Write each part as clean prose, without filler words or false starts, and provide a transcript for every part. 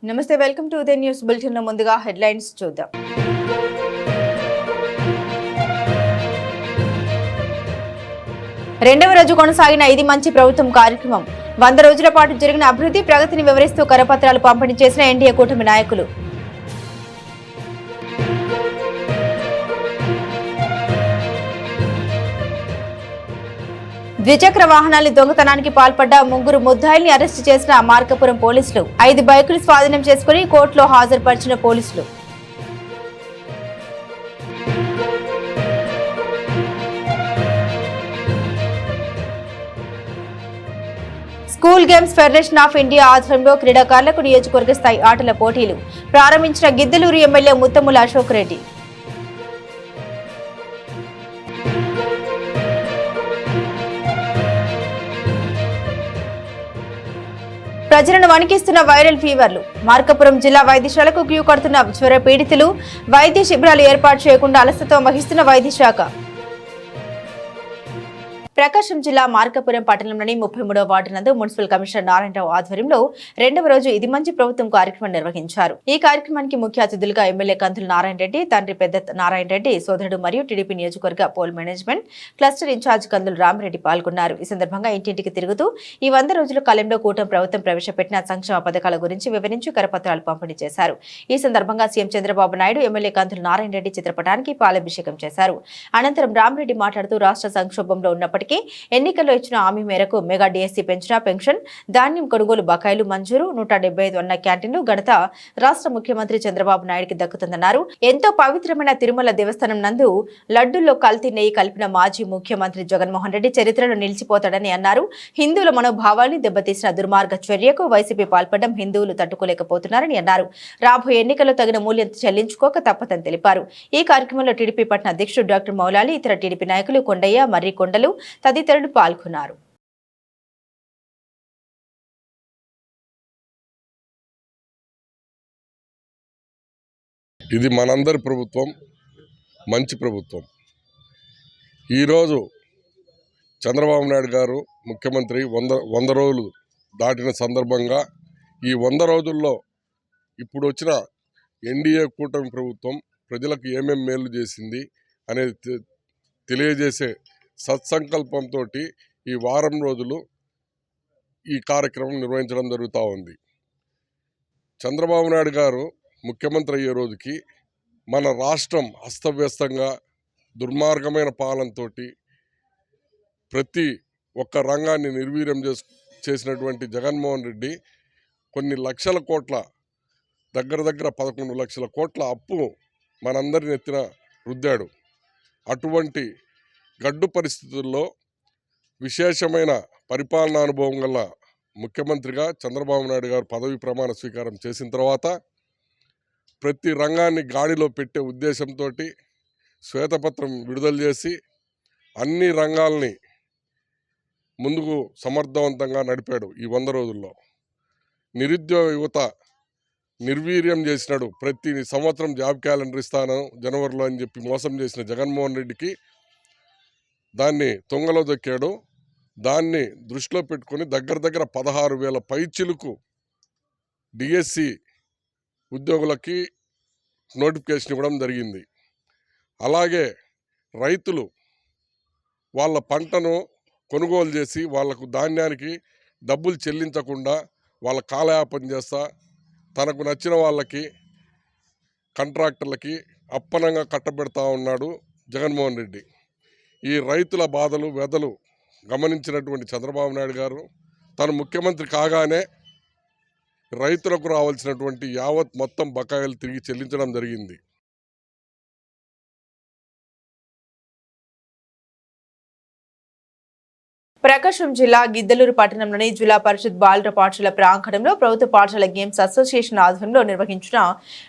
నమస్తే, welcome to Uday news bulletin. ముందుగా headlines చూద్దాం. రెండవ రోజు కొనసాగిన ఇది మంచి ప్రభుత్వం కార్యక్రమం. 100 రోజుల పాటు జరిగిన అభివృద్ధి ప్రగతిని వివరిస్తూ కరపత్రాలు పంపిణీ చేసిన ఎన్డీఏ కూటమి నాయకులు. ద్విచక్ర వాహనాల్ని దొంగతనానికి పాల్పడ్డ 3 ముద్దాయిల్ని అరెస్టు చేసిన మార్కాపురం పోలీసులు. 5 బైకులు స్వాధీనం చేసుకుని కోర్టులో హాజరుపరిచిన పోలీసులు. School games federation of India ఆధ్వర్యంలో క్రీడాకారులకు నియోజకవర్గ స్థాయి ఆటల పోటీలు ప్రారంభించిన గిద్దలూరు ఎమ్మెల్యే ముత్తముల అశోక్ రెడ్డి. ప్రజలను వణికిస్తున్న వైరల్ ఫీవర్లు. మార్కాపురం జిల్లా వైద్యశాలకు క్యూ కడుతున్న జ్వర పీడితులు. వైద్య శిబిరాలు ఏర్పాటు చేయకుండా అలసత్వం వహిస్తున్న వైద్య శాఖ. ప్రకాశం జిల్లా మార్కాపురం పట్టణంలోని 33వ వార్డు నందు మున్సిపల్ కమిషనర్ నారాయణరావు ఆధ్వర్యంలో రెండవ రోజు ఇది మంచి ప్రభుత్వం కార్యక్రమం నిర్వహించారు. ఈ కార్యక్రమానికి ముఖ్య అతిథులుగా ఎమ్మెల్యే కంతుల నారాయణ రెడ్డి, తండ్రి పెద్ద నారాయణ రెడ్డి, సోదరుడు మరియు టీడీపీ నియోజకవర్గ పోల్ మేనేజ్మెంట్ క్లస్టర్ ఇన్ఛార్జ్ కందుల రామరెడ్డి పాల్గొన్నారు. ఈ సందర్భంగా ఇంటింటికి తిరుగుతూ ఈ 100 రోజుల కాలంలో కూటమి ప్రభుత్వం ప్రవేశపెట్టిన సంక్షేమ పథకాల గురించి వివరించి కరపత్రాలు పంపిణీ చేశారు. ఈ సందర్భంగా సీఎం చంద్రబాబు నాయుడు ఎమ్మెల్యే కంతుల నారాయణ రెడ్డి చిత్రపటానికి పాలాభిషేకం చేశారు. అనంతరం రామరెడ్డి మాట్లాడుతూ రాష్ట్ర సంక్షోభంలో ఉన్నప్పటికీ ఎన్నికల్లో ఇచ్చిన హామీ మేరకు మెగా డిఎస్సీ పెంచిన పెన్షన్, ధాన్యం కొనుగోలు బకాయిలు మంజూరు, 175 అన్న క్యాంటీన్లు ఘనత రాష్ట్ర ముఖ్యమంత్రి చంద్రబాబు నాయుడుకి దక్కుతుందన్నారు. ఎంతో పవిత్రమైన తిరుమల దేవస్థానం నందు లడ్డూల్లో కల్తీ నెయ్యి కలిపిన మాజీ ముఖ్యమంత్రి జగన్మోహన్ రెడ్డి చరిత్రలో నిలిచిపోతాడని అన్నారు. హిందువుల మనోభావాల్ని దెబ్బతీసిన దుర్మార్గ చర్యకు వైసీపీ పాల్పడడం హిందువులు తట్టుకోలేకపోతున్నారని అన్నారు. రాబోయే ఎన్నికల్లో తగిన మూల్యం చెల్లించుకోక తప్పదని తెలిపారు. ఈ కార్యక్రమంలో టీడీపీ పట్టణ అధ్యక్షుడు డాక్టర్ మౌలాలి, ఇతర టీడీపీ నాయకులు కొండయ్య, మర్రి కొండలు తదితరులు పాల్గొన్నారు. ఇది మనందరి ప్రభుత్వం, మంచి ప్రభుత్వం. ఈరోజు చంద్రబాబు నాయుడు గారు ముఖ్యమంత్రి 100 రోజులు దాటిన సందర్భంగా ఈ 100 రోజుల్లో ఇప్పుడు వచ్చిన ఎన్డీఏ కూటమి ప్రభుత్వం ప్రజలకు ఏమేం మేలు చేసింది అనేది తెలియజేసే సత్సంకల్పంతో ఈ వారం రోజులు ఈ కార్యక్రమం నిర్వహించడం జరుగుతూ ఉంది. చంద్రబాబు నాయుడు గారు ముఖ్యమంత్రి అయ్యే రోజుకి మన రాష్ట్రం అస్తవ్యస్తంగా దుర్మార్గమైన పాలనతో ప్రతి ఒక్క రంగాన్ని నిర్వీర్యం చేసినటువంటి జగన్మోహన్ రెడ్డి కొన్ని లక్షల కోట్ల దగ్గర 11 లక్షల కోట్ల అప్పు మనందరిని ఎత్తిన రుద్దాడు. అటువంటి గడ్డు పరిస్థితుల్లో విశేషమైన పరిపాలనా అనుభవం గల ముఖ్యమంత్రిగా చంద్రబాబు నాయుడు గారు పదవి ప్రమాణ స్వీకారం చేసిన తర్వాత ప్రతి రంగాన్ని గాడిలో పెట్టే ఉద్దేశంతో శ్వేతపత్రం విడుదల చేసి అన్ని రంగాల్ని ముందుకు సమర్థవంతంగా నడిపాడు. ఈ 100 రోజుల్లో నిరుద్యోగ యువత నిర్వీర్యం చేసినాడు. ప్రతి సంవత్సరం జాబ్ క్యాలెండర్ ఇస్తాను జనవరిలో అని చెప్పి మోసం చేసిన జగన్మోహన్ రెడ్డికి దాన్ని తొంగలో దొక్కాడు. దాన్ని దృష్టిలో పెట్టుకొని దగ్గర 16,000 పైచిలుకు డిఎస్సి ఉద్యోగులకి నోటిఫికేషన్ ఇవ్వడం జరిగింది. అలాగే రైతులు వాళ్ళ పంటను కొనుగోలు చేసి వాళ్లకు ధాన్యానికి డబ్బులు చెల్లించకుండా వాళ్ళ కాలయాపన చేస్తా తనకు నచ్చిన వాళ్ళకి కాంట్రాక్టర్లకి అప్పనంగా కట్టబెడతా ఉన్నాడు జగన్మోహన్ రెడ్డి. ఈ రైతుల బాధలు వ్యధలు గమనించినటువంటి చంద్రబాబు నాయుడు గారు తను ముఖ్యమంత్రి కాగానే రైతులకు రావాల్సినటువంటి యావత్ మొత్తం బకాయిలు తిరిగి చెల్లించడం జరిగింది. ప్రకాశం జిల్లా గిద్దలూరు పట్టణంలోని జిల్లా పరిషత్ బాలుర పాఠశాల ప్రాంగణంలో ప్రభుత్వ పాఠశాల గేమ్స్ అసోసియేషన్ ఆధ్వర్యంలో నిర్వహించిన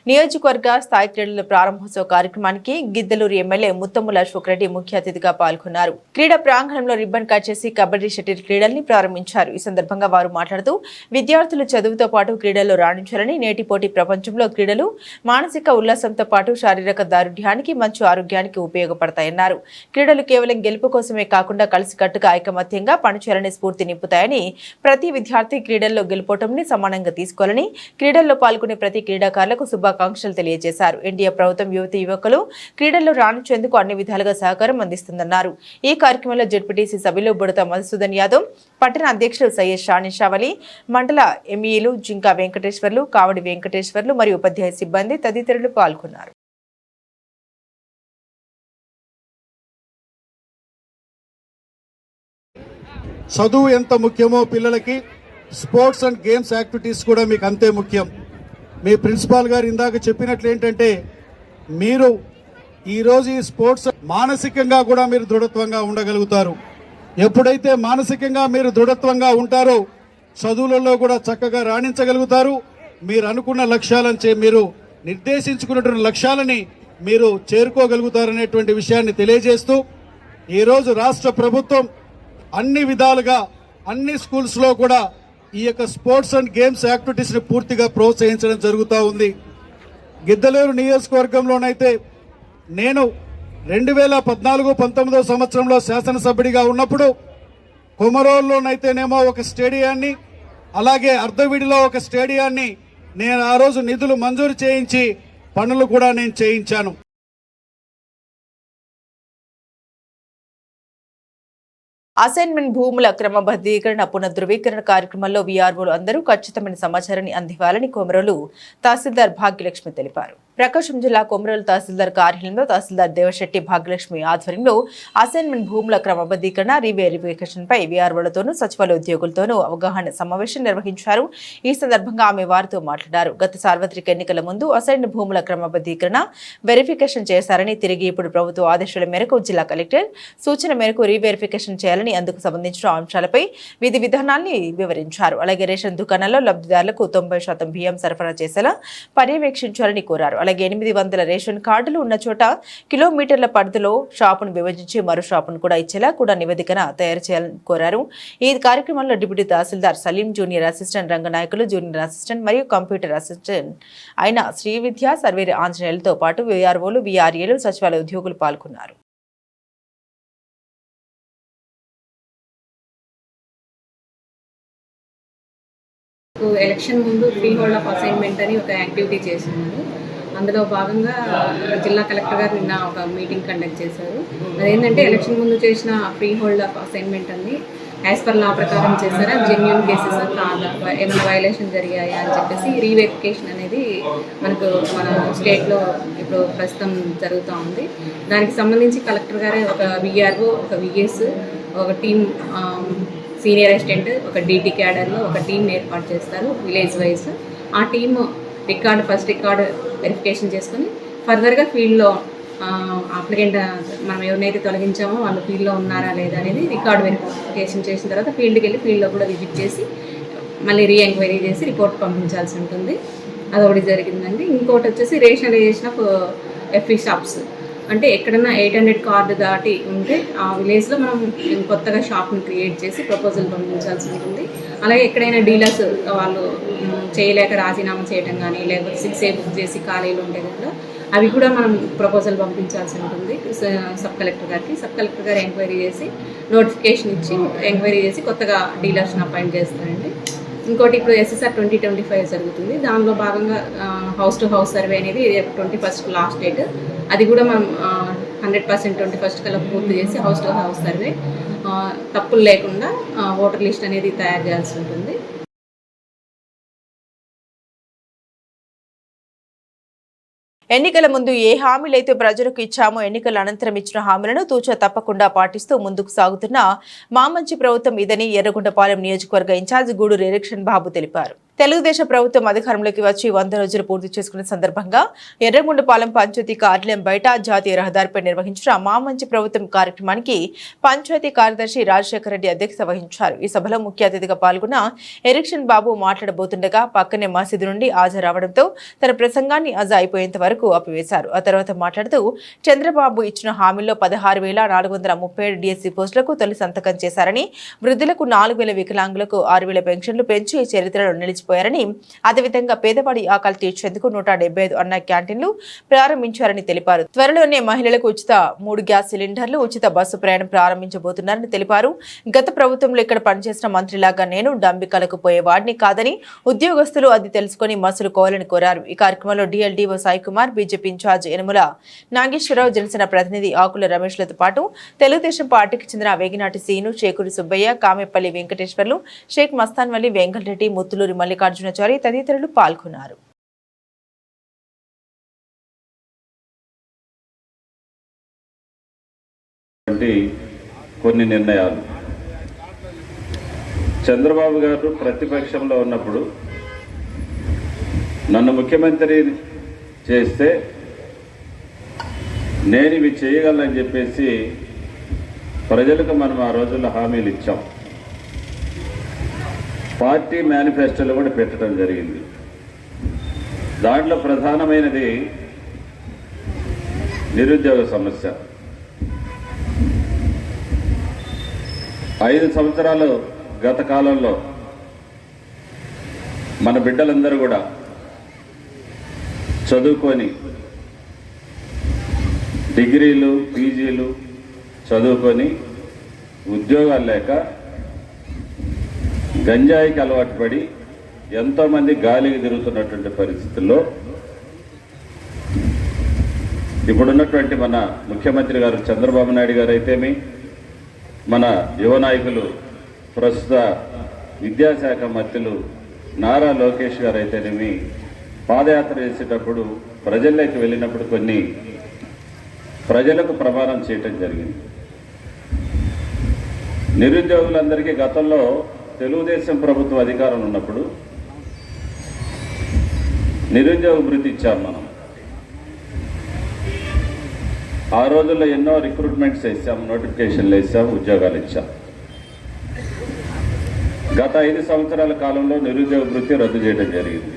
నియోజకవర్గ స్థాయి క్రీడల ప్రారంభోత్సవ కార్యక్రమానికి గిద్దలూరు ఎమ్మెల్యే ముత్తముల అశోక్ రెడ్డి ముఖ్య అతిథిగా పాల్గొన్నారు. క్రీడా ప్రాంగణంలో రిబ్బన్ కట్ చేసి కబడ్డీ, షటిల్ క్రీడల్ని ప్రారంభించారు. ఈ సందర్భంగా వారు మాట్లాడుతూ విద్యార్థులు చదువుతో పాటు క్రీడల్లో రాణించాలని, నేటి పోటీ ప్రపంచంలో క్రీడలు మానసిక ఉల్లాసంతో పాటు శారీరక దారుఢ్యానికి, మంచి ఆరోగ్యానికి ఉపయోగపడతాయన్నారు. క్రీడలు కేవలం గెలుపు కోసమే కాకుండా కలిసికట్టుగా ఐకమత్య ఐకమత్యంగా పనిచేయాలనే స్ఫూర్తి నింపుతాయని, ప్రతి విద్యార్థి క్రీడల్లో గెలుపోవటంని సమానంగా తీసుకోవాలని, క్రీడల్లో పాల్గొనే ప్రతి క్రీడాకారులకు శుభాకాంక్షలు తెలియజేశారు. ఎన్డీఏ ప్రభుత్వం యువతీ యువకులు క్రీడల్లో రాణించేందుకు అన్ని విధాలుగా సహకారం అందిస్తుందన్నారు. ఈ కార్యక్రమంలో జెడ్పీటీసీ సభ్యులు బుడత మధుసూదన్ యాదవ్, పట్టణ అధ్యక్షులు సయ్యద్ షానిషావలి, మండల ఎంఈలు జింకా వెంకటేశ్వర్లు, కావడి వెంకటేశ్వర్లు మరియు ఉపాధ్యాయ సిబ్బంది తదితరులు పాల్గొన్నారు. చదువు ఎంత ముఖ్యమో పిల్లలకి స్పోర్ట్స్ అండ్ గేమ్స్ యాక్టివిటీస్ కూడా మీకు అంతే ముఖ్యం. మీ ప్రిన్సిపాల్ గారు ఇందాక చెప్పినట్లు ఏంటంటే మీరు ఈరోజు ఈ స్పోర్ట్స్ మానసికంగా కూడా మీరు దృఢత్వంగా ఉండగలుగుతారు. ఎప్పుడైతే మానసికంగా మీరు దృఢత్వంగా ఉంటారో చదువులలో కూడా చక్కగా రాణించగలుగుతారు. మీరు అనుకున్న లక్ష్యాలని మీరు నిర్దేశించుకున్నటువంటి లక్ష్యాలని మీరు చేరుకోగలుగుతారనేటువంటి విషయాన్ని తెలియజేస్తూ ఈరోజు రాష్ట్ర ప్రభుత్వం అన్ని విధాలుగా అన్ని స్కూల్స్లో కూడా ఈ యొక్క స్పోర్ట్స్ అండ్ గేమ్స్ యాక్టివిటీస్ని పూర్తిగా ప్రోత్సహించడం జరుగుతూ ఉంది. గిద్దలూరు నియోజకవర్గంలోనైతే నేను 2014-19 సంవత్సరంలో శాసనసభ్యుడిగా ఉన్నప్పుడు కొమరోల్లోనైతేనేమో ఒక స్టేడియాన్ని, అలాగే అర్ధవిడిలో ఒక స్టేడియాన్ని నేను ఆ రోజు నిధులు మంజూరు చేయించి పనులు కూడా నేను చేయించాను. అసైన్మెంట్ భూముల క్రమబద్ధీకరణ పునఃధృవీకరణ కార్యక్రమంలో వీఆర్ఓలు అందరూ ఖచ్చితమైన సమాచారాన్ని అందివ్వాలని కొమరోలు తహసీల్దార్ భాగ్యలక్ష్మి తెలిపారు. ప్రకాశం జిల్లా కొమరోలు తహసీల్దార్ కార్యాలయంలో తహసీల్దార్ దేవశెట్టి భాగ్యలక్ష్మి ఆధ్వర్యంలో అసైన్మెంట్ భూముల క్రమబద్ధీకరణ రీవెరిఫికేషన్ పై వీఆర్ఓలతోనూ సచివాలయ ఉద్యోగులతోనూ అవగాహన సమావేశం నిర్వహించారు. ఈ సందర్భంగా ఆమె వారితో మాట్లాడారు. గత సార్వత్రిక ఎన్నికల ముందు అసైన్డ్ భూముల క్రమబద్ధీకరణ వెరిఫికేషన్ చేశారని, తిరిగి ఇప్పుడు ప్రభుత్వ ఆదేశాల మేరకు జిల్లా కలెక్టర్ సూచన మేరకు రీవెరిఫికేషన్ చేయాలని, అందుకు సంబంధించిన అంశాలపై విధి విధానాన్ని వివరించారు. అలాగే రేషన్ దుకాణాల్లో లబ్ధిదారులకు 90% బియ్యం సరఫరా చేసేలా పర్యవేక్షించాలని కోరారు. అలాగే 800 రేషన్ కార్డులు ఉన్న చోట కిలోమీటర్ల పరిధిలో షాపును విభజించి మరో షాపును కూడా ఇచ్చేలా కూడా నివేదికన తయారు చేయాలని కోరారు. ఈ కార్యక్రమంలో deputy tahsildar Saleem, junior assistant Ranganayakulu, junior assistant మరియు కంప్యూటర్ అసిస్టెంట్ అయిన శ్రీవిద్య, సర్వేర్ ఆంజనేయులతో పాటు వీఆర్ఓలు, వీఆర్ఏలు, సచివాలయ ఉద్యోగులు పాల్గొన్నారు. ఎలక్షన్ ముందు ఫ్రీ హోల్డ్ ఆఫ్ అసైన్మెంట్ అని ఒక యాక్టివిటీ చేస్తున్నారు. అందులో భాగంగా జిల్లా కలెక్టర్ గారు నిన్న ఒక మీటింగ్ కండక్ట్ చేశారు. అదేంటంటే ఎలక్షన్ ముందు చేసిన ఫ్రీ హోల్డ్ ఆఫ్ అసైన్మెంట్ అన్ని యాజ్ పర్ లా ప్రకారం చేశారా, జెన్యూన్ కేసెస్ కాదా, ఏమైనా వైలేషన్ జరిగాయా అని చెప్పేసి రీవెరిఫికేషన్ అనేది మనకు మన స్టేట్లో ఇప్పుడు ప్రస్తుతం జరుగుతూ ఉంది. దానికి సంబంధించి కలెక్టర్ గారే ఒక విఆర్ఓ, ఒక విఎస్, ఒక టీమ్ సీనియర్ అసిస్టెంట్, ఒక డీటీ క్యాడర్లో ఒక టీం ఏర్పాటు చేస్తారు విలేజ్ వైజ్. ఆ టీమ్ ఫస్ట్ రికార్డు వెరిఫికేషన్ చేసుకొని ఫర్దర్గా ఫీల్డ్లో అప్లికెంట్ మనం ఎవరినైతే తొలగించామో వాళ్ళు ఫీల్డ్లో ఉన్నారా లేదా అనేది రికార్డు వెరిఫికేషన్ చేసిన తర్వాత ఫీల్డ్కి వెళ్ళి ఫీల్డ్లో కూడా విజిట్ చేసి మళ్ళీ ఎంక్వైరీ చేసి రిపోర్ట్ పంపించాల్సి ఉంటుంది. అదొకటి జరిగిందండి. ఇంకోటి వచ్చేసి రేషనలైజేషన్ ఆఫ్ ఎఫ్ఈ షాప్స్. అంటే ఎక్కడన్నా 800 కార్డు దాటి ఉంటే ఆ విలేజ్లో మనం కొత్తగా షాప్ని క్రియేట్ చేసి ప్రపోజల్ పంపించాల్సి ఉంటుంది. అలాగే ఎక్కడైనా డీలర్స్ వాళ్ళు చేయలేక రాజీనామా చేయడం కానీ, లేకపోతే 6A బుక్ చేసి ఖాళీలు ఉంటే కూడా అవి కూడా మనం ప్రపోజల్ పంపించాల్సి ఉంటుంది సబ్ కలెక్టర్ గారికి. సబ్ కలెక్టర్ గారు ఎంక్వైరీ చేసి నోటిఫికేషన్ ఇచ్చి ఎంక్వైరీ చేసి కొత్తగా డీలర్స్ని అపాయింట్ చేస్తారండి. ఇంకోటి ఇప్పుడు SSR 2025 జరుగుతుంది. దానిలో భాగంగా హౌస్ టు హౌస్ సర్వే అనేది 21st లాస్ట్ డేట్. అది కూడా మనం 100% 21st కల్లా పూర్తి చేసి హౌస్ టు హౌస్ సర్వే తప్పులు లేకుండా ఓటర్ లిస్ట్ అనేది తయారు చేయాల్సి ఉంటుంది. ఎన్నికల ముందు ఏ హామీలైతే ప్రజలకు ఇచ్చామో ఎన్నికల అనంతరం ఇచ్చిన హామీలను తూచా తప్పకుండా పాటిస్తూ ముందుకు సాగుతున్న మామంచి ప్రభుత్వం ఇదని ఎర్రగొండపాలెం నియోజకవర్గ ఇన్ఛార్జ్ గూడూరు ఎలక్షన్ బాబు తెలిపారు. తెలుగుదేశం ప్రభుత్వం అధికారంలోకి వచ్చి 100 రోజులు పూర్తి చేసుకున్న సందర్భంగా ఎర్రగొండపాలెం పంచాయతీ కార్యాలయం బయట జాతీయ రహదారిపై నిర్వహించిన మామంచి ప్రభుత్వం కార్యక్రమానికి పంచాయతీ కార్యదర్శి రాజశేఖర రెడ్డి అధ్యక్షత వహించారు. ఈ సభలో ముఖ్య అతిథిగా పాల్గొన్న ఎలక్షన్ బాబు మాట్లాడబోతుండగా పక్కనే మసీదు నుండి ఆజా రావడంతో తన ప్రసంగాన్ని ఆజా అయిపోయేంత వరకు ఆపివేశారు. ఆ తర్వాత మాట్లాడుతూ చంద్రబాబు ఇచ్చిన హామీల్లో 16,437 డిఎస్సీ పోస్టులకు తొలి సంతకం చేశారని, వృద్ధులకు 4,000, వికలాంగులకు 6,000 పెన్షన్లు పెంచి చరిత్రలో నిలిచిపోయారు మర్చిపోయారని, అదేవిధంగా పేదవాడి ఆకలి తీర్చేందుకు 175 అన్న క్యాంటీన్లు ప్రారంభించారని తెలిపారు. త్వరలోనే మహిళలకు ఉచిత 3 గ్యాస్ సిలిండర్లు, ఉచిత బస్సు ప్రయాణం ప్రారంభించబోతున్నారని తెలిపారు. గత ప్రభుత్వంలో ఇక్కడ పనిచేసిన మంత్రిలాగా నేను డంబికలకు పోయేవాడిని కాదని, ఉద్యోగస్తులు అది తెలుసుకుని మసులుకోవాలని కోరారు. ఈ కార్యక్రమంలో DLDO Sai Kumar, BJP in charge Yanamala Nageswararao, Janasena ప్రతినిధి ఆకుల రమేష్లతో పాటు తెలుగుదేశం పార్టీకి చెందిన వేగినాటి సీను, చేకూరి సుబ్బయ్య, కామెపల్లి వెంకటేశ్వర్లు, షేక్ మస్తాన్వల్లి, వెంకటరెడ్డి, ముత్తులూరి మల్లికార్జునచారి తదితరులు పాల్గొన్నారు. కొన్ని నిర్ణయాలు చంద్రబాబు గారు ప్రతిపక్షంలో ఉన్నప్పుడు నన్ను ముఖ్యమంత్రి చేస్తే నేను ఇవి చేయగలనని చెప్పేసి ప్రజలకు మనం ఆ రోజుల్లో హామీలు ఇచ్చాం. పార్టీ మేనిఫెస్టోలో కూడా పెట్టడం జరిగింది. దాంట్లో ప్రధానమైనది నిరుద్యోగ సమస్య. 5 సంవత్సరాలు గత కాలంలో మన బిడ్డలందరూ కూడా చదువుకొని డిగ్రీలు, పీజీలు చదువుకొని ఉద్యోగాలు లేక గంజాయికి అలవాటు పడి ఎంతోమంది గాలికి తిరుగుతున్నటువంటి పరిస్థితుల్లో ఇప్పుడున్నటువంటి మన ముఖ్యమంత్రి గారు చంద్రబాబు నాయుడు గారు అయితేమి, మన యువ నాయకులు ప్రస్తుత విద్యాశాఖ మంత్రులు నారా లోకేష్ గారు అయితేనేమి పాదయాత్ర చేసేటప్పుడు ప్రజల్లోకి వెళ్ళినప్పుడు కొన్ని ప్రజలకు ప్రమాణం చేయటం జరిగింది. నిరుద్యోగులందరికీ గతంలో తెలుగుదేశం ప్రభుత్వ అధికారం ఉన్నప్పుడు నిరుద్యోగ భృతి ఇచ్చాం మనం. ఆ రోజుల్లో ఎన్నో రిక్రూట్మెంట్స్ వేసాం, నోటిఫికేషన్లు వేసాం, ఉద్యోగాలు ఇచ్చాం. గత 5 సంవత్సరాల కాలంలో నిరుద్యోగ భృతి రద్దు చేయడం జరిగింది.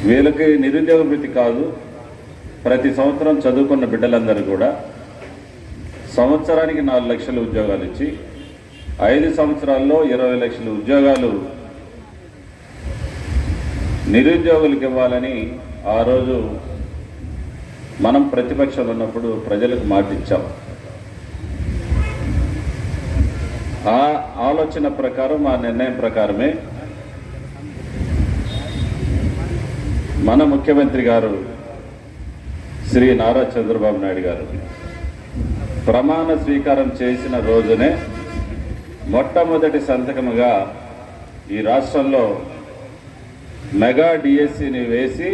వీళ్ళకి నిరుద్యోగ భృతి కాదు, ప్రతి సంవత్సరం చదువుకున్న బిడ్డలందరూ కూడా సంవత్సరానికి 4 లక్షల ఉద్యోగాలు ఇచ్చి 5 సంవత్సరాల్లో 20 లక్షల ఉద్యోగాలు నిరుద్యోగులకు ఇవ్వాలని ఆ రోజు మనం ప్రతిపక్షంలో ఉన్నప్పుడు ప్రజలకు మాటిచ్చాం. ఆ ఆలోచన ప్రకారం, ఆ నిర్ణయం ప్రకారమే మన ముఖ్యమంత్రి గారు శ్రీ నారా చంద్రబాబు నాయుడు గారు ప్రమాణ స్వీకారం చేసిన రోజునే మొట్టమొదటి సంతకముగా ఈ రాష్ట్రంలో మెగా డిఎస్సిని వేసి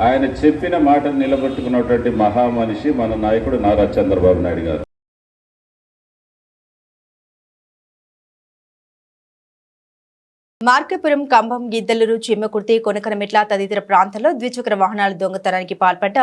ఆయన చెప్పిన మాటను నిలబెట్టుకున్నటువంటి మహామనిషి మన నాయకుడు నారా చంద్రబాబు నాయుడు గారు. మార్కాపురం, కంభం, గిద్దలూరు, చీమకుర్తి, కొనకనమెట్ల తదితర ప్రాంతాల్లో ద్విచక్ర వాహనాల దొంగతనానికి పాల్పడ్డ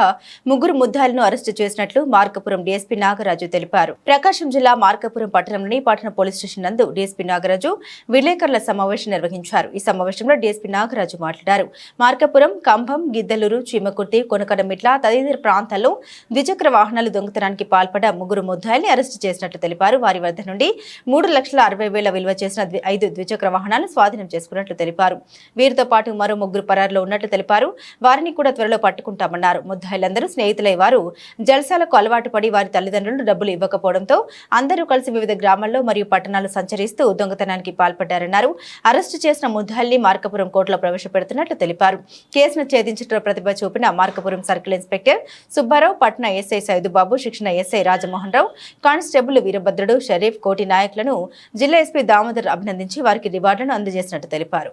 3 ముద్దాయిలను అరెస్టు చేసినట్లు మార్కాపురం డీఎస్పీ నాగరాజు తెలిపారు. ప్రకాశం జిల్లా మార్కాపురం పట్టణంలోని పట్టణ పోలీస్ స్టేషన్ నందు డీఎస్పీ నాగరాజు విలేకరుల సమావేశం నిర్వహించారు. ఈ సమావేశంలో డీఎస్పీ నాగరాజు మాట్లాడారు. మార్కాపురం, కంభం, గిద్దలూరు, చీమకుర్తి, కొనకనమెట్ల తదితర ప్రాంతాల్లో ద్విచక్ర వాహనాల దొంగతనానికి పాల్పడ్డ 3 ముద్దాయిల్ని అరెస్టు చేసినట్లు తెలిపారు. వారి వద్ద నుండి 3,60,000 విలువ చేసిన 5 ద్విచక్ర వాహనాలు స్వాధీనం చేసుకున్నట్లు తెలిపారు. వీరితో పాటు మరో 3 పరారులో ఉన్నట్లు తెలిపారు. వారిని కూడా త్వరలో పట్టుకుంటామన్నారు. ముద్దాయిలందరూ స్నేహితులై వారు జల్సాలకు అలవాటు పడి వారి తల్లిదండ్రులు డబ్బులు ఇవ్వకపోవడంతో అందరూ కలిసి వివిధ గ్రామాల్లో మరియు పట్టణాలు సంచరిస్తూ దొంగతనానికి పాల్పడ్డారన్నారు. అరెస్టు చేసిన ముద్దాయిల్ని మార్కాపురం కోర్టులో ప్రవేశపెడుతున్నట్లు తెలిపారు. కేసును ఛేదించడంలో ప్రతిభ చూపిన మార్కాపురం సర్కిల్ ఇన్స్పెక్టర్ సుబ్బారావు, పట్టణ ఎస్ఐ సైదుబాబు, శిక్షణ ఎస్ఐ రాజమోహన్ రావు, కానిస్టేబుల్ వీరభద్రుడు, షరీఫ్, కోటి నాయకులను జిల్లా ఎస్పీ దామోదర్ అభినందించి వారికి రివార్డులను అందజేసినట్టు తెలిపారు.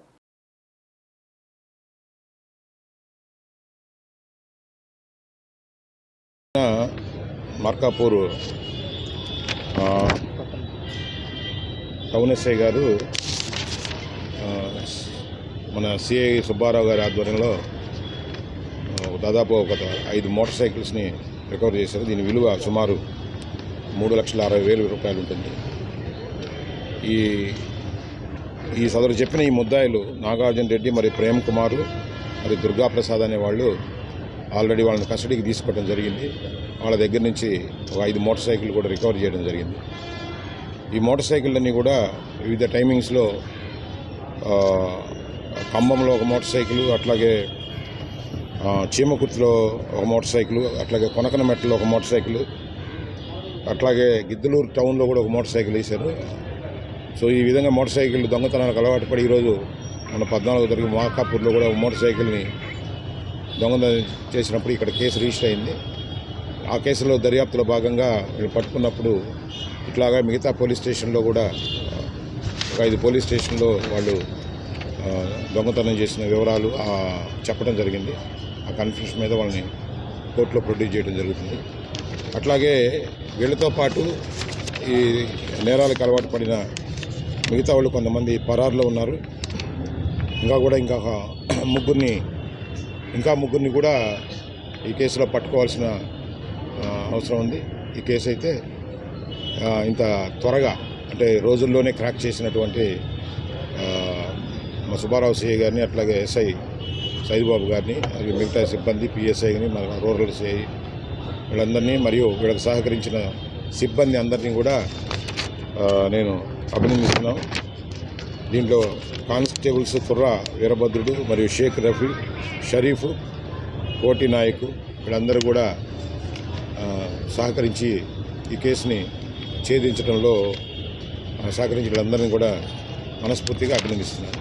మార్కాపూర్ టౌన్ ఎస్ఐ గారు మన సిఐ సుబ్బారావు గారి ఆధ్వర్యంలో దాదాపు ఒక 5 మోటార్ సైకిల్స్ని రికవర్ చేశారు. దీని విలువ సుమారు 3,60,000 ఉంటుంది. ఈ సదరు చెప్పిన ఈ ముద్దాయిలు నాగార్జున రెడ్డి, మరి ప్రేమ్ కుమారు, మరి దుర్గాప్రసాద్ అనే వాళ్ళు ఆల్రెడీ వాళ్ళని కస్టడీకి తీసుకోవడం జరిగింది. వాళ్ళ దగ్గర నుంచి ఒక 5 మోటార్ సైకిల్ కూడా రికవర్ చేయడం జరిగింది. ఈ మోటార్ సైకిళ్ళన్నీ కూడా వివిధ టైమింగ్స్లో ఖమ్మంలో ఒక మోటార్ సైకిల్, అట్లాగే చీమకుర్తిలో ఒక మోటార్ సైకిల్, అట్లాగే కొనకనమెట్టలో ఒక మోటార్ సైకిల్, అట్లాగే గిద్దలూరు టౌన్లో కూడా ఒక మోటార్ సైకిల్ వేశారు. సో ఈ విధంగా మోటార్ సైకిల్ దొంగతనాలకు అలవాటు పడి ఈరోజు మన 14వ తారీఖు మార్కాపూర్లో కూడా ఒక మోటార్ సైకిల్ని దొంగతనం చేసినప్పుడు ఇక్కడ కేసు రిజిస్టర్ అయింది. ఆ కేసులో దర్యాప్తులో భాగంగా వీళ్ళు పట్టుకున్నప్పుడు ఇట్లాగా మిగతా పోలీస్ స్టేషన్లో కూడా ఒక 5 పోలీస్ స్టేషన్లో వాళ్ళు దొంగతనం చేసిన వివరాలు చెప్పడం జరిగింది. ఆ కన్ఫ్యూషన్ మీద వాళ్ళని కోర్టులో ప్రొడ్యూస్ చేయడం జరుగుతుంది. అట్లాగే వీళ్ళతో పాటు ఈ నేరాలకు అలవాటు పడిన మిగతా వాళ్ళు కొంతమంది పరారులో ఉన్నారు. ఇంకా ముగ్గురిని కూడా ఈ కేసులో పట్టుకోవాల్సిన అవసరం ఉంది. ఈ కేసు అయితే ఇంత త్వరగా అంటే రోజుల్లోనే క్రాక్ చేసినటువంటి మా సుబ్బారావు సిఐ గారిని, అట్లాగే ఎస్ఐ సైదుబాబు గారిని, అలాగే మిగతా సిబ్బంది పిఎస్ఐని, మన రూరల్ సిఐ వీళ్ళందరినీ మరియు వీళ్ళకి సహకరించిన సిబ్బంది అందరినీ కూడా నేను అభినందిస్తున్నాను. దీంట్లో కానిస్టేబుల్స్ కుర్రా వీరభద్రుడు మరియు షేక్ రఫీ, షరీఫ్, కోటి నాయకు వీళ్ళందరూ కూడా సహకరించి ఈ కేసుని ఛేదించడంలో సహకరించి వీళ్ళందరినీ కూడా మనస్ఫూర్తిగా అభినందిస్తున్నాను.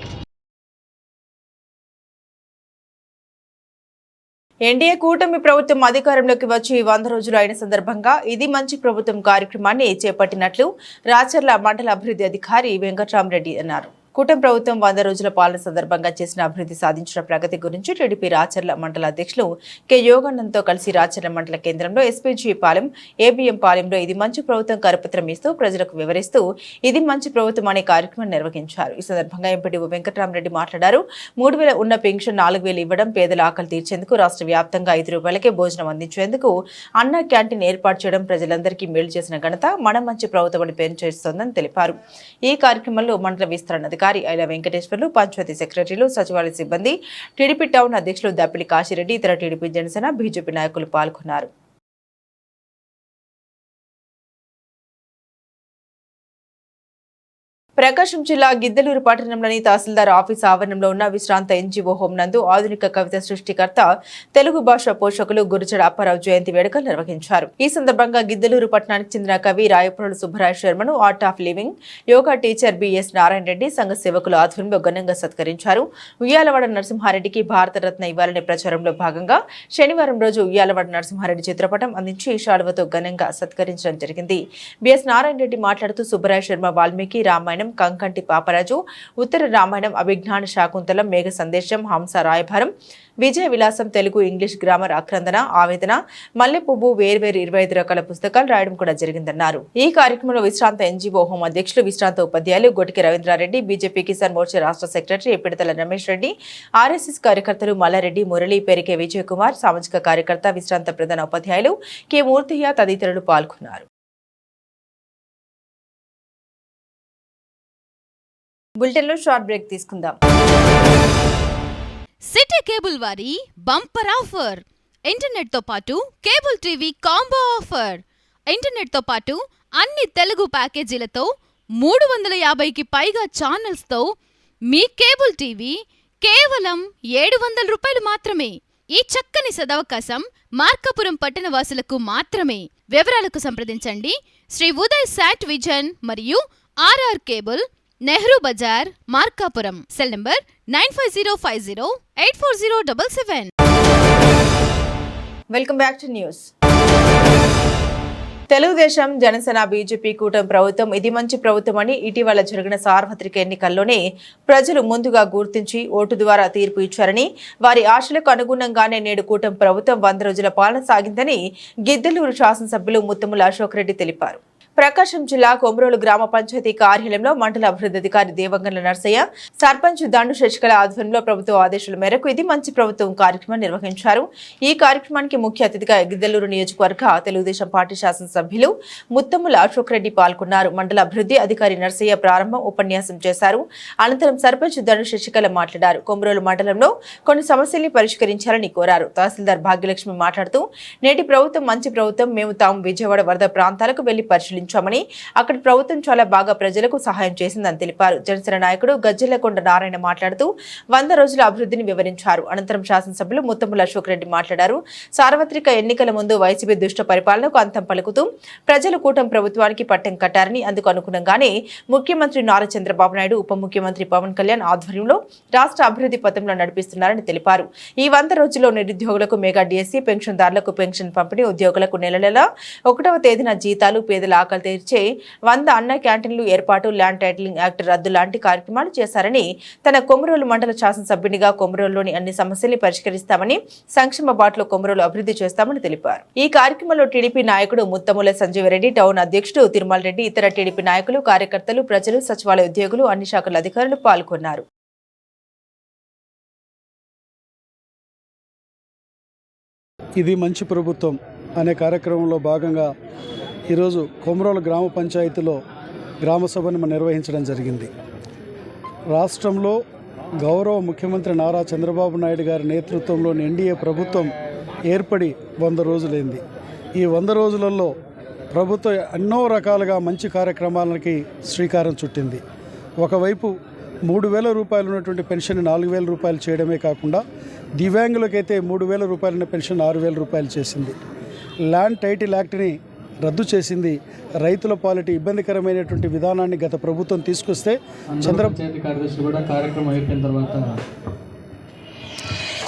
ఎన్డీఏ కూటమి ప్రభుత్వం అధికారంలోకి వచ్చి 100 రోజులు అయిన సందర్భంగా ఇది మంచి ప్రభుత్వం కార్యక్రమాన్ని చేపట్టినట్లు రాచర్ల మండల అభివృద్ధి అధికారి వెంకట్రామరెడ్డి అన్నారు. కూటమి ప్రభుత్వం 100 రోజుల పాలన సందర్భంగా చేసిన అభివృద్ధి సాధించిన ప్రగతి గురించి టీడీపీ రాచర్ల మండల అధ్యక్షులు కె యోగానందంతో కలిసి రాచర్ల మండల కేంద్రంలో ఎస్పీజీ పాలెం, ఏబీఎం పాలెంలో ఇది మంచి ప్రభుత్వం కరపత్రం ఇస్తూ ప్రజలకు వివరిస్తూ ఇది మంచి ప్రభుత్వం అనే కార్యక్రమం నిర్వహించారు. ఈ సందర్భంగా ఎంపీడీఓ వెంకట్రామరెడ్డి మాట్లాడారు. 3000 ఉన్న పెన్షన్ 4000 ఇవ్వడం, పేదల ఆకలి తీర్చేందుకు రాష్ట్ర వ్యాప్తంగా 5 రూపాయలకే భోజనం అందించేందుకు అన్న క్యాంటీన్ ఏర్పాటు చేయడం ప్రజలందరికీ మేలు చేసిన ఘనత మన మంచి ప్రభుత్వం అని పేరు చేస్తోందని తెలిపారు. ఈ కార్యక్రమంలో మండల విస్తరణ అధికారి ఐల వెంకటేశ్వర్లు, పంచాయతీ సెక్రటరీలు, సచివాలయ సిబ్బంది, టీడీపీ టౌన్ అధ్యక్షులు దప్పిలి కాశీరెడ్డి, ఇతర టీడీపీ, జనసేన, బీజేపీ నాయకులు పాల్గొన్నారు. ప్రకాశం జిల్లా గిద్దలూరు పట్టణంలోని తహసీల్దార్ ఆఫీస్ ఆవరణంలో ఉన్న విశ్రాంత ఎన్జీఓ హోం నందు ఆధునిక కవిత సృష్టికర్త, తెలుగు భాష పోషకులు గురుజడ అప్పారావు జయంతి వేడుకలు నిర్వహించారు. ఈ సందర్భంగా గిద్దలూరు పట్టణానికి చెందిన కవి రాయపురుడు సుబ్బరాయ శర్మను art of living, yoga teacher BS Narayana Reddy సంఘ సేవకుల ఆధ్వర్యంలో ఘనంగా సత్కరించారు. ఉయ్యాలవాడ నరసింహారెడ్డికి భారతరత్న ఇవ్వాలనే ప్రచారంలో భాగంగా శనివారం రోజు ఉయ్యాలవాడ నరసింహారెడ్డి చిత్రపటం అందించి శాలువతో ఘనంగా సత్కరించడం జరిగింది. బిఎస్ నారాయణ రెడ్డి మాట్లాడుతూ సుబ్బరాయ శర్మ వాల్మీకి రామాయణం, కంకంటి పాపరాజు, ఉత్తర రామాయణం, అభిజ్ఞాన శాకుంతలం, మేఘ సందేశం, హంస రాయభారం, విజయ విలాసం, తెలుగు ఇంగ్లీష్ గ్రామర్, ఆక్రందన, ఆవేదన, మల్లె పువ్వు వేర్వేరు 25 రకాల పుస్తకాలు రాయడం కూడా జరిగిందన్నారు. ఈ కార్యక్రమంలో విశ్రాంత ఎన్జీఓ హోం అధ్యక్షులు, విశ్రాంత ఉపాధ్యాయులు గొటికి రవీంద్రారెడ్డి, బీజేపీ కిసాన్ మోర్చా రాష్ట్ర సెక్రటరీ పిడతల రమేష్ రెడ్డి, ఆర్ఎస్ఎస్ కార్యకర్తలు మల్లారెడ్డి, మురళి, పెరికే విజయ్ కుమార్, సామాజిక కార్యకర్త, విశ్రాంత ప్రధాన ఉపాధ్యాయులు కె మూర్తియ్య తదితరులు పాల్గొన్నారు. బులెటిన్లో షార్ట్ బ్రేక్ తీసుకుందాం. సిటీ కేబుల్ వారి బంపర్ ఆఫర్, ఇంటర్నెట్ తో పాటు cable TV combo offer. Internet తో పాటు అన్ని తెలుగు ప్యాకేజీలతో 350కి పైగా ఛానల్స్ తో మీ కేబుల్ టీవీ కేవలం 700 రూపాయలు మాత్రమే. ఈ చక్కని సదవకాశం మార్కాపురం పట్టణ వాసులకు మాత్రమే. వివరాలకు సంప్రదించండి శ్రీ ఉదయ్ శాట్ విజన్ మరియు RR cable, Nehru Bazar, Markapuram. Cell number 9505084077. Welcome back to news. Telugudesam, Janasena, BJP కూటమి ప్రభుత్వం ఇది మంచి ప్రభుత్వం అని ఇటీవల జరిగిన సార్వత్రిక ఎన్నికల్లోనే ప్రజలు ముందుగా గుర్తించి ఓటు ద్వారా తీర్పు ఇచ్చారని, వారి ఆశలకు అనుగుణంగానే నేడు కూటమి ప్రభుత్వం 100 రోజుల పాలన సాగిందని గిద్దలూరు శాసనసభ్యులు ముత్తముల అశోక్ రెడ్డి తెలిపారు. ప్రకాశం జిల్లా కొమరోలు గ్రామ పంచాయతీ కార్యాలయంలో మండల అభివృద్ధి అధికారి దేవంగన్ల నర్సయ్య, సర్పంచ్ దండు శశికళ ఆధ్వర్యంలో ప్రభుత్వ ఆదేశాల మేరకు ఇది మంచి ప్రభుత్వం కార్యక్రమం నిర్వహించారు. ఈ కార్యక్రమానికి ముఖ్య అతిథిగా గిద్దలూరు నియోజకవర్గ తెలుగుదేశం పార్టీ శాసనసభ్యులు ముత్తముల అశోక్ రెడ్డి పాల్గొన్నారు. మండల అభివృద్ధి అధికారి నర్సయ్య ప్రారంభం ఉపన్యాసం చేశారు. అనంతరం సర్పంచ్ దండు శశికళ మాట్లాడారు. కొమరోలు మండలంలో కొన్ని సమస్యల్ని పరిష్కరించాలని కోరారు. తహసీల్దార్ భాగ్యలక్ష్మి మాట్లాడుతూ నేటి ప్రభుత్వం మంచి ప్రభుత్వం, మేము తాము విజయవాడ వరద ప్రాంతాలకు వెళ్లి పరిశీలించారు. పరిశీలించామని అక్కడి ప్రభుత్వం చాలా బాగా ప్రజలకు సహాయం చేసిందని తెలిపారు. జనసేన నాయకుడు గజ్జెలకొండ నారాయణ మాట్లాడుతూ 100 రోజుల అభివృద్ధిని వివరించారు. అనంతరం శాసనసభ్యులు ముత్తముల అశోక్ రెడ్డి మాట్లాడారు. సార్వత్రిక ఎన్నికల ముందు వైసీపీ దుష్ట పరిపాలనకు అంతం పలుకుతూ ప్రజలు కూటమి ప్రభుత్వానికి పట్టం కట్టారని, అందుకు అనుగుణంగానే ముఖ్యమంత్రి నారా చంద్రబాబు నాయుడు, ఉప ముఖ్యమంత్రి పవన్ కళ్యాణ్ ఆధ్వర్యంలో రాష్ట్ర అభివృద్ధి పథంలో నడిపిస్తున్నారని తెలిపారు. ఈ 100 రోజుల్లో నిరుద్యోగులకు మెగా డిఎస్సీ, పెన్షన్దారులకు పెన్షన్ పంపిణీ, ఉద్యోగులకు నెల 1వ తేదీన జీతాలు, పేదల ఆకలి తీర్చే 100 అన్న క్యాంటీన్లు ఏర్పాటు, ల్యాండ్ టైటిలింగ్ యాక్ట్ రద్దు లాంటి కార్యక్రమాలు చేశారని, తన కొమరోలు మండల శాసనసభ్యునిగా కొమరోలులోని అన్ని సమస్యల్ని పరిష్కరిస్తామని, సంక్షేమ బాటలో కొమరోలు అభివృద్ధి చేస్తామని తెలిపారు. ఈ కార్యక్రమంలో టీడీపీ నాయకుడు ముత్తముల సంజీవరెడ్డి, టౌన్ అధ్యక్షుడు తిరుమల రెడ్డి, ఇతర టీడీపీ నాయకులు, కార్యకర్తలు, ప్రజలు, సచివాలయ ఉద్యోగులు, అన్ని శాఖల అధికారులు పాల్గొన్నారు. ఇది మంచి ప్రభుత్వం అనే కార్యక్రమంలో భాగంగా ఈరోజు కొమరోలు గ్రామ పంచాయతీలో గ్రామ సభను నిర్వహించడం జరిగింది. రాష్ట్రంలో గౌరవ ముఖ్యమంత్రి నారా చంద్రబాబు నాయుడు గారి నేతృత్వంలోని ఎన్డీఏ ప్రభుత్వం ఏర్పడి 100 రోజులైంది. ఈ 100 రోజులలో ప్రభుత్వం ఎన్నో రకాలుగా మంచి కార్యక్రమాలకి శ్రీకారం చుట్టింది. ఒకవైపు 3,000 రూపాయలు ఉన్నటువంటి పెన్షన్ 4,000 రూపాయలు చేయడమే కాకుండా దివ్యాంగులకైతే 3,000 రూపాయల పెన్షన్ 6,000 రూపాయలు చేసింది. ల్యాండ్ టైటిల్ యాక్ట్ని రద్దు చేసింది. రైతుల పాలిటీ ఇబ్బందికరమైనటువంటి విధానాన్ని గత ప్రభుత్వం తీసుకొస్తే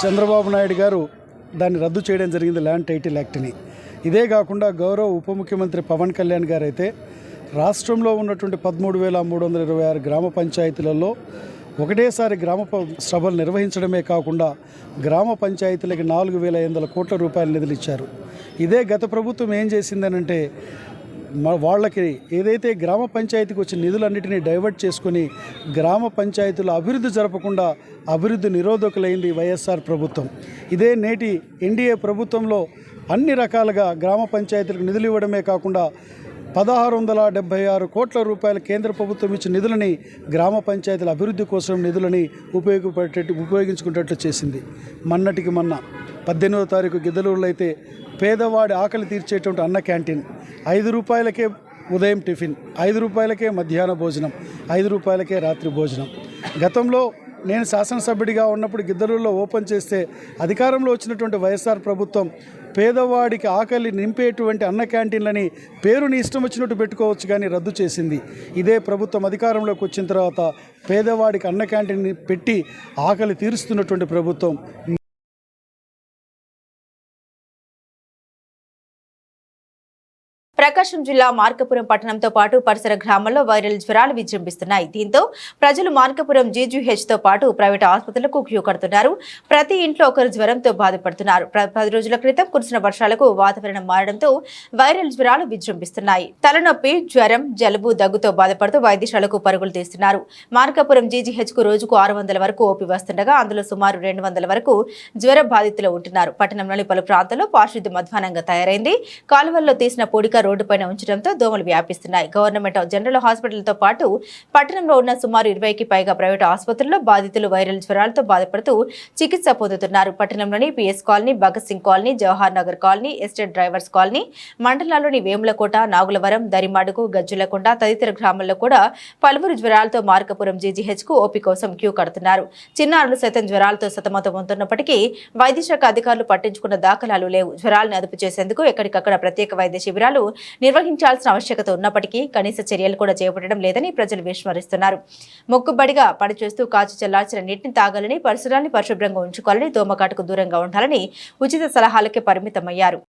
చంద్రబాబు నాయుడు గారు దాన్ని రద్దు చేయడం జరిగింది, ల్యాండ్ టైటిల్ యాక్ట్ని. ఇదే కాకుండా గౌరవ ఉప ముఖ్యమంత్రి పవన్ కళ్యాణ్ గారు అయితే రాష్ట్రంలో ఉన్నటువంటి 13,326 గ్రామ పంచాయతీలలో ఒకటేసారి గ్రామ సభలు నిర్వహించడమే కాకుండా గ్రామ పంచాయతీలకి 4,500 కోట్ల రూపాయల నిధులు ఇచ్చారు. ఇదే గత ప్రభుత్వం ఏం చేసిందనంటే వాళ్ళకి ఏదైతే గ్రామ పంచాయతీకి వచ్చిన నిధులన్నిటినీ డైవర్ట్ చేసుకొని గ్రామ పంచాయతీల అభివృద్ధి జరపకుండా అభివృద్ధి నిరోధకులైంది వైఎస్ఆర్ ప్రభుత్వం. ఇదే నేటి ఎన్డీఏ ప్రభుత్వంలో అన్ని రకాలుగా గ్రామ పంచాయతీలకు నిధులు ఇవ్వడమే కాకుండా 1,676 కోట్ల రూపాయల కేంద్ర ప్రభుత్వం ఇచ్చిన నిధులని గ్రామ పంచాయతీల అభివృద్ధి కోసం నిధులని ఉపయోగించుకునేటట్లు చేసింది. మొన్నటికి మొన్న 18వ తారీఖు గిద్దలూరులో అయితే పేదవాడి ఆకలి తీర్చేటువంటి అన్న క్యాంటీన్ 5 రూపాయలకే ఉదయం టిఫిన్, 5 రూపాయలకే మధ్యాహ్న భోజనం, 5 రూపాయలకే రాత్రి భోజనం. గతంలో నేను శాసనసభ్యుడిగా ఉన్నప్పుడు గిద్దలూరులో ఓపెన్ చేస్తే అధికారంలో వచ్చినటువంటి వైఎస్ఆర్ ప్రభుత్వం పేదవాడికి ఆకలి నింపేటువంటి అన్న క్యాంటీన్లని పేరుని ఇష్టం వచ్చినట్టు పెట్టుకోవచ్చు కానీ రద్దు చేసింది. ఇదే ప్రభుత్వం అధికారంలోకి వచ్చిన తర్వాత పేదవాడికి అన్న క్యాంటీన్ పెట్టి ఆకలి తీరుస్తున్నటువంటి ప్రభుత్వం. ప్రకాశం జిల్లా మార్కాపురం పట్టణంతో పాటు పరిసర గ్రామాల్లో వైరల్ జ్వరాలు విజృంభిస్తున్నాయి. దీంతో ప్రజలు మార్కాపురం జీజీహెచ్ తో పాటు ప్రైవేట్ ఆసుపత్రులకు క్యూ కడుతున్నారు. ప్రతి ఇంట్లో ఒకరు జ్వరంతో బాధపడుతున్నారు. 10 రోజుల క్రితం కురిసిన వర్షాలకు వాతావరణం మారడంతో వైరల్ జ్వరాలు విజృంభిస్తున్నాయి. తలనొప్పి, జ్వరం, జలుబు, దగ్గుతో బాధపడుతూ వైద్యశాలకు పరుగులు తీస్తున్నారు. మార్కాపురం జీజీహెచ్ కు రోజుకు 600 వరకు ఓపీ వస్తుండగా అందులో సుమారు 200 వరకు జ్వర బాధితులు ఉంటున్నారు. పట్టణంలోని పలు ప్రాంతాల్లో పారిశుద్ధ్యం అధ్వానంగా తయారైంది. కాలువల్లో తీసిన పొడిక రోడ్డుపైన ఉంచడంతో దోమలు వ్యాపిస్తున్నాయి. గవర్నమెంట్ జనరల్ హాస్పిటల్తో పాటు పట్టణంలో ఉన్న సుమారు 20కి పైగా ప్రైవేటు ఆసుపత్రుల్లో బాధితులు వైరల్ జ్వరాలతో బాధపడుతూ చికిత్స పొందుతున్నారు. పట్టణంలోని PS colony, Bhagat Singh colony, Jawahar Nagar colony, estate drivers colony, మండలాల్లోని వేములకోట, నాగులవరం, దరిమాడుగు, గజ్జులకొండ తదితర గ్రామాల్లో కూడా పలువురు జ్వరాలతో మార్కాపురం జీజీహెచ్ కు ఓపీ కోసం క్యూ కడుతున్నారు. చిన్నారులు సైతం జ్వరాలతో సతమతమవుతున్నప్పటికీ వైద్యశాఖ అధికారులు పట్టించుకున్న దాఖలాలు లేవు. జ్వరాలను అదుపు చేసేందుకు ఎక్కడికక్కడ ప్రత్యేక వైద్య శిబిరాలు నిర్వహించాల్సిన ఆవశ్యకత ఉన్నప్పటికీ కనీస చర్యలు కూడా చేపట్టడం లేదని ప్రజలు విస్మరిస్తున్నారు. మొక్కుబడిగా పనిచేస్తూ కాచి చల్లార్చిన నీటిని తాగాలని, పరిసరాన్ని పరిశుభ్రంగా ఉంచుకోవాలని, దోమకాటుకు దూరంగా ఉండాలని ఉచిత సలహాలకే పరిమితమయ్యారు.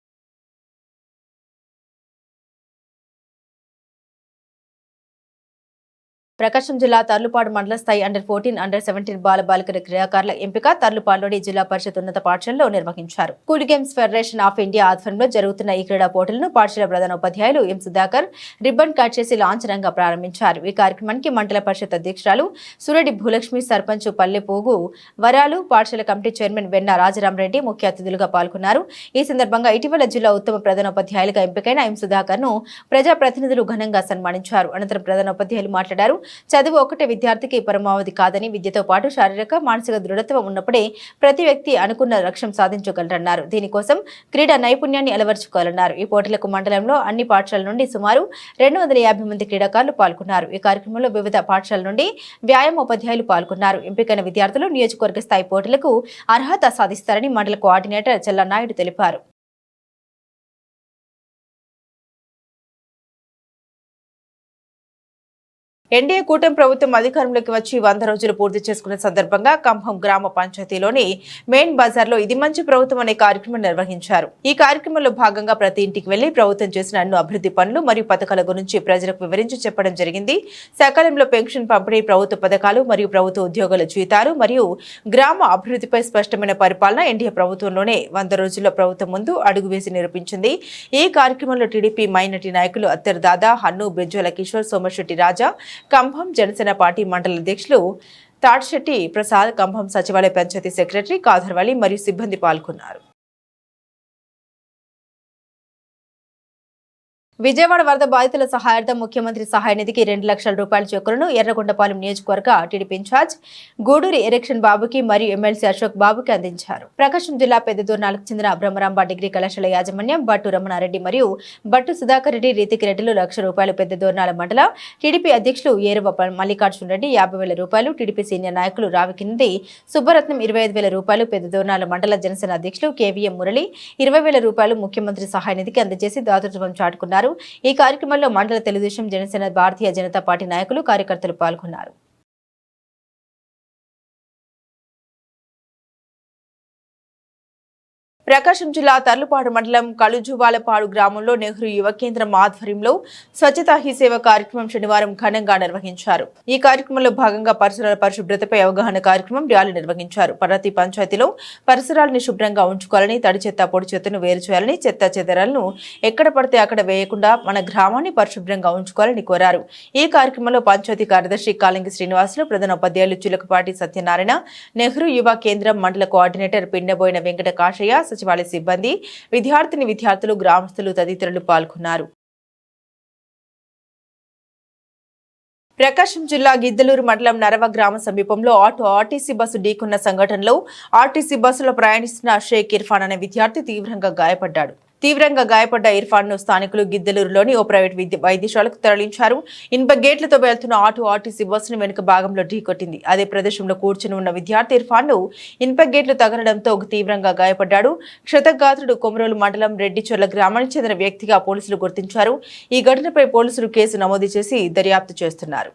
ప్రకాశం జిల్లా తర్లుపాడు మండల స్థాయి అండర్-14, అండర్-17 బాలబాలికల క్రీడాకారుల ఎంపిక తర్లుపాడులోని జిల్లా పరిషత్ ఉన్నత పాఠశాలలో నిర్వహించారు. Cool games federation of India ఆధ్వర్యంలో జరుగుతున్న ఈ క్రీడా పోటీలను పాఠశాల ప్రధాన ఉపాధ్యాయులు ఎం సుధాకర్ రిబ్బన్ కట్ చేసి లాంఛనంగా ప్రారంభించారు. ఈ కార్యక్రమానికి మండల పరిషత్ అధ్యక్షురాలు సురెడ్డి భూలక్ష్మి, సర్పంచ్ పల్లెపోగు వరాలు, పాఠశాల కమిటీ చైర్మన్ వెన్న రాజరామరెడ్డి ముఖ్య అతిథులుగా పాల్గొన్నారు. ఈ సందర్భంగా ఇటీవల జిల్లా ఉత్తమ ప్రధానోపాధ్యాయులుగా ఎంపికైన ఎం సుధాకర్ ను ప్రజాప్రతినిధులు ఘనంగా సన్మానించారు. అనంతరం ప్రధానోపాధ్యాయులు మాట్లాడారు. చదువు ఒక్కటే విద్యార్థికి పరమావధి కాదని, విద్యతో పాటు శారీరక మానసిక దృఢత్వం ఉన్నప్పుడే ప్రతి వ్యక్తి అనుకున్న లక్ష్యం సాధించగలరన్నారు. దీనికోసం క్రీడా నైపుణ్యాన్ని అలవర్చుకోవాలన్నారు. ఈ పోటీలకు మండలంలో అన్ని పాఠశాలల నుండి సుమారు 250 మంది క్రీడాకారులు పాల్గొన్నారు. ఈ కార్యక్రమంలో వివిధ పాఠశాలల నుండి వ్యాయామోపాధ్యాయులు పాల్గొన్నారు. ఎంపికైన విద్యార్థులు నియోజకవర్గ స్థాయి పోటీలకు అర్హత సాధిస్తారని మండల కోఆర్డినేటర్ చెల్లనాయుడు తెలిపారు. ఎన్డీఏ కూటమి ప్రభుత్వం అధికారంలోకి వచ్చి 100 రోజులు పూర్తి చేసుకున్న సందర్భంగా కంభం గ్రామ పంచాయతీలోని మెయిన్ బజార్లో ఇది మంచి ప్రభుత్వం అనే కార్యక్రమం నిర్వహించారు. ఈ కార్యక్రమంలో భాగంగా ప్రతి ఇంటికి వెళ్లి ప్రభుత్వం చేసిన అన్ని అభివృద్ధి పనులు మరియు పథకాల గురించి ప్రజలకు వివరించి చెప్పడం జరిగింది. సకాలంలో పెన్షన్ పంపిణీ, ప్రభుత్వ పథకాలు మరియు ప్రభుత్వ ఉద్యోగుల జీతాలు మరియు గ్రామ అభివృద్ధిపై స్పష్టమైన పరిపాలన ఎన్డీఏ ప్రభుత్వంలోనే 100 రోజుల్లో ప్రభుత్వం ముందు అడుగు వేసి నిరూపించింది. ఈ కార్యక్రమంలో టీడీపీ మైనార్టీ నాయకులు అత్తర్ దాదా, హన్ను, బెజ్జోల కిషోర్, సోమశెట్టి రాజా, కంభం జనసేన పార్టీ మండల అధ్యక్షులు తాడ్శెట్టి ప్రసాద్, కంభం సచివాలయ పంచాయతీ సెక్రటరీ కాదర్వలి మరియు సిబ్బంది పాల్గొన్నారు. విజయవాడ వరద బాధితుల సహాయార్థం ముఖ్యమంత్రి సహాయ నిధికి 2 లక్షల రూపాయల చెక్కులను ఎర్రగొండపాలెం నియోజకవర్గ టీడీపీ ఇన్ఛార్జ్ గూడూరి ఎరెక్షన్ బాబుకి మరియు ఎమ్మెల్సీ అశోక్ బాబుకి అందించారు. ప్రకాశం జిల్లా పెద్దదూర్నాలకు చెందిన బ్రహ్మరాంబ డిగ్రీ కళాశాల యాజమాన్యం బట్టు రమణారెడ్డి మరియు బట్టు సుధాకర్ రెడ్డి, రీతికి రెడ్డిలు 1 లక్ష రూపాయలు, పెద్దదూర్నాల మండల టీడీపీ అధ్యక్షులు ఏరువ మల్లికార్జున రెడ్డి 50,000 రూపాయలు, టీడీపీ సీనియర్ నాయకులు రావికింది సుబ్బరత్నం 25,000 రూపాయలు, పెద్దదూర్నాల మండల జనసేన అధ్యక్షులు కేవీఎం మురళి 20,000 రూపాయలు ముఖ్యమంత్రి సహాయ నిధికి అందజేసి దాతృత్వం చాటుకున్నారు. ఈ కార్యక్రమంలో మండల తెలుగుదేశం, జనసేన, భారతీయ జనతా పార్టీ నాయకులు, కార్యకర్తలు పాల్గొన్నారు. ప్రకాశం జిల్లా తర్లుపాడు మండలం కలుజువాలపాడు గ్రామంలో నెహ్రూ యువ కేంద్రం ఆధ్వర్యంలో స్వచ్ఛతా హీ సేవ కార్యక్రమం శనివారం ఘనంగా నిర్వహించారు. ఈ కార్యక్రమంలో భాగంగా పరిసరాల పరిశుభ్రతపై అవగాహన కార్యక్రమం ర్యాలీ నిర్వహించారు. ప్రతి పంచాయతీలో పరిసరాలను శుభ్రంగా ఉంచుకోవాలని, తడి చెత్త, పొడి చెత్తను వేరు చేయాలని, చెత్త చెదరాలను ఎక్కడ పడితే అక్కడ వేయకుండా మన గ్రామాన్ని పరిశుభ్రంగా ఉంచుకోవాలని కోరారు. ఈ కార్యక్రమంలో పంచాయతీ కార్యదర్శి కాలంగి శ్రీనివాసులు, ప్రధాన ఉపాధ్యాయులు చిలకపాటి సత్యనారాయణ, నెహ్రూ యువ కేంద్రం మండల కోఆర్డినేటర్ పిండబోయిన వెంకట కాశయ్య, సచివాలయ సిబ్బంది, విద్యార్థులు, గ్రామస్తులు తదితరులు పాల్గొన్నారు. ప్రకాశం జిల్లా గిద్దలూరు మండలం నరవ గ్రామ సమీపంలో ఆర్టీసీ బస్సు ఢీకొన్న సంఘటనలో ఆర్టీసీ బస్సులో ప్రయాణిస్తున్న షేక్ ఇర్ఫాన్ అనే విద్యార్థి తీవ్రంగా గాయపడ్డాడు. గాయపడ్డ ఇర్ఫాన్ ను స్థానికులు గిద్దలూరులోని ఓ ప్రైవేట్ వైద్యశాలకు తరలించారు. ఇనుప గేట్లతో వెళ్తున్న ఆర్టీసీ బస్సును వెనుక భాగంలో ఢీకొట్టింది. అదే ప్రదేశంలో కూర్చుని ఉన్న విద్యార్థి ఇర్ఫాన్ ను ఇనుప గేట్లు తగలడంతో తీవ్రంగా గాయపడ్డాడు. క్షతగాత్రుడు కొమరోలు మండలం రెడ్డిచొర్ల గ్రామానికి చెందిన వ్యక్తిగా పోలీసులు గుర్తించారు. ఈ ఘటనపై పోలీసులు కేసు నమోదు చేసి దర్యాప్తు చేస్తున్నారు.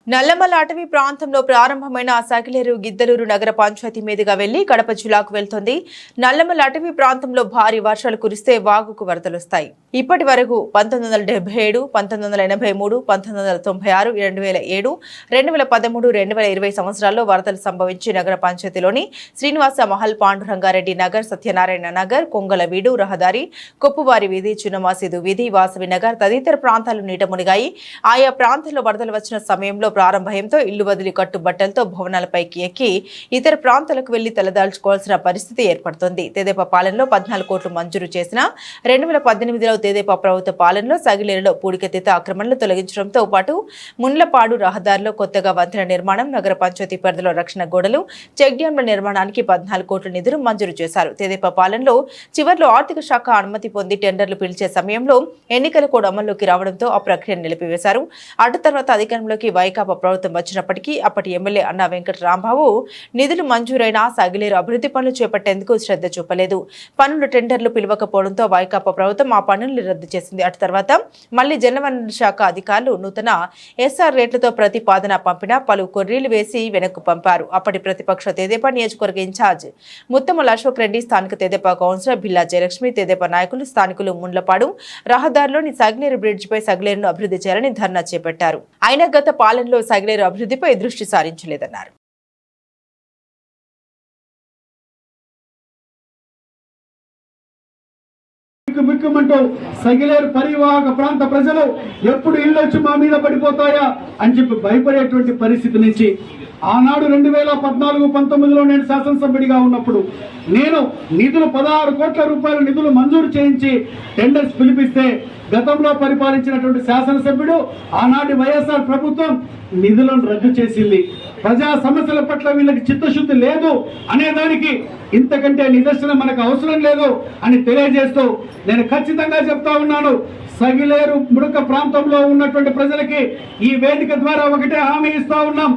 నల్లమల అటవీ ప్రాంతంలో ప్రారంభమైన సగిలేరు గిద్దలూరు నగర పంచాయతీ మీదుగా వెళ్లి కడప జిల్లాకు వెళ్తుంది. నల్లమల అటవీ ప్రాంతంలో భారీ వర్షాలు కురిస్తే వాగుకు వరదలొస్తాయి. ఇప్పటి వరకు 1977, 1983, 1996, 2007, 2013, 2020 సంవత్సరాల్లో వరదలు సంభవించి నగర పంచాయతీలోని శ్రీనివాస మహల్, పాండురంగారెడ్డి నగర్, సత్యనారాయణ నగర్, కొంగలవీడు రహదారి, కొప్పువారి వీధి, చిన్నమాసీదు వీధి, వాసవి నగర్ తదితర ప్రాంతాలు నీట మునిగాయి. ఆయా ప్రాంతాల్లో వరదలు వచ్చిన సమయంలో ప్రారంభంతో ఇల్లు వదిలి కట్టుబట్టలతో భవనాలపైకి ఎక్కి ఇతర ప్రాంతాలకు వెళ్లి తలదాల్చుకోవాల్సిన పరిస్థితి ఏర్పడుతోంది. తెదేపా పాలనలో 14 కోట్లు మంజూరు చేసిన 2018లో తెదేపా ప్రభుత్వ పాలనలో సగిలేరులో పూడికెత్తిత ఆక్రమణలు తొలగించడంతో పాటు ముండ్లపాడు రహదారిలో కొత్తగా వంతెన నిర్మాణం, నగర పంచాయతీ పరిధిలో రక్షణ గోడలు, చెక్ డ్యాంల నిర్మాణానికి 14 కోట్ల నిధులు మంజూరు చేశారు. తెదేపా పాలనలో చివర్లో ఆర్థిక శాఖ అనుమతి పొంది టెండర్లు పిలిచే సమయంలో ఎన్నికల కోడ్ అమల్లోకి రావడంతో ఆ ప్రక్రియను నిలిపివేశారు. అటు తర్వాత అధికారంలోకి వైకాపా ప్రభుత్వం వచ్చినప్పటికీ అప్పటి ఎమ్మెల్యే అన్నా వెంకట రాంబాబు నిధులు మంజూరైన సగిలేరు అభివృద్ధి పనులు చేపట్టేందుకు శ్రద్ధ చూపలేదు. పనులు టెండర్లు పిలవకపోవడంతో వైకాపా ప్రభుత్వం ఆ పనులు రద్దు చేసింది. అటు తర్వాత మళ్లీ జలవనరుల శాఖ అధికారులు నూతన ఎస్ఆర్ రేట్లతో ప్రతిపాదన పంపిన పలు కొర్రీలు వేసి వెనక్కు పంపారు. అప్పటి ప్రతిపక్ష తెదేపా నియోజకవర్గ ఇన్ఛార్జ్ ముత్తముల అశోక్ రెడ్డి, స్థానిక తెదేపా కౌన్సిలర్ బిల్లా జయలక్ష్మి, తెదేపా నాయకులు, స్థానికులు ముండ్లపాడు రహదారిలోని సగిలేరు బ్రిడ్జిపై సగిలేరును అభివృద్ధి చేయాలని ధర్నా చేపట్టారు. అయినా గత పాలనలో సగిలేరు అభివృద్ధిపై దృష్టి సారించలేదన్నారు. మిక్కుమంటూ అంటూ సగిలేరు పరివాహక ప్రాంత ప్రజలు ఎప్పుడు ఇల్లు వచ్చి మా మీద పడిపోతాయా అని చెప్పి భయపడేటువంటి పరిస్థితి నుంచి ఆనాడు 2014-19లో నేను శాసనసభ్యుడిగా ఉన్నప్పుడు నేను నిధులు 16 కోట్ల రూపాయల నిధులు మంజూరు చేయించి టెండర్స్ పిలిపిస్తే గతంలో పరిపాలించినటువంటి శాసనసభ్యుడు ఆనాటి వైఎస్ఆర్ ప్రభుత్వం నిధులను రద్దు చేసింది. ప్రజా సమస్యల పట్ల వీళ్ళకి చిత్తశుద్ధి లేదు అనేదానికి ఇంతకంటే నిదర్శనం మనకు అవసరం లేదు అని తెలియజేస్తూ నేను ఖచ్చితంగా చెప్తా ఉన్నాను, సగిలేరు ముడక ప్రాంతంలో ఉన్నటువంటి ప్రజలకి ఈ వేదిక ద్వారా ఒకటే హామీ ఇస్తా ఉన్నాం,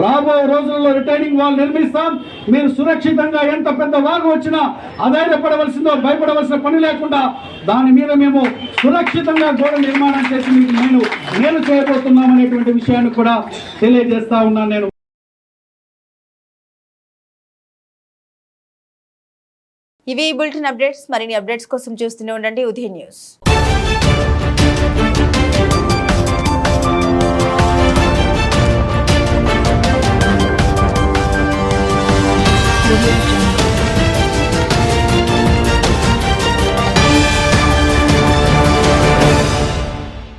రాబో రోజుల్లో రిటైనింగ్ వాల్ నిర్మిస్తాం. మీరు సురక్షితంగా ఎంత పెద్ద వాగు వచ్చినా అధైర్యపడవలసిందో భయపడవలసిన పని లేకుండా దాని మీద మేము సురక్షితంగా గోడ నిర్మాణం చేసి మీకు నేను చేయబోతున్నాం అనేటువంటి విషయాన్ని కూడా తెలియజేస్తా ఉన్నాను. నేను ఇవి బులెటిన్ అప్డేట్స్. మరిన్ని అప్డేట్స్ కోసం చూస్తూనే ఉండండి ఉదయం న్యూస్.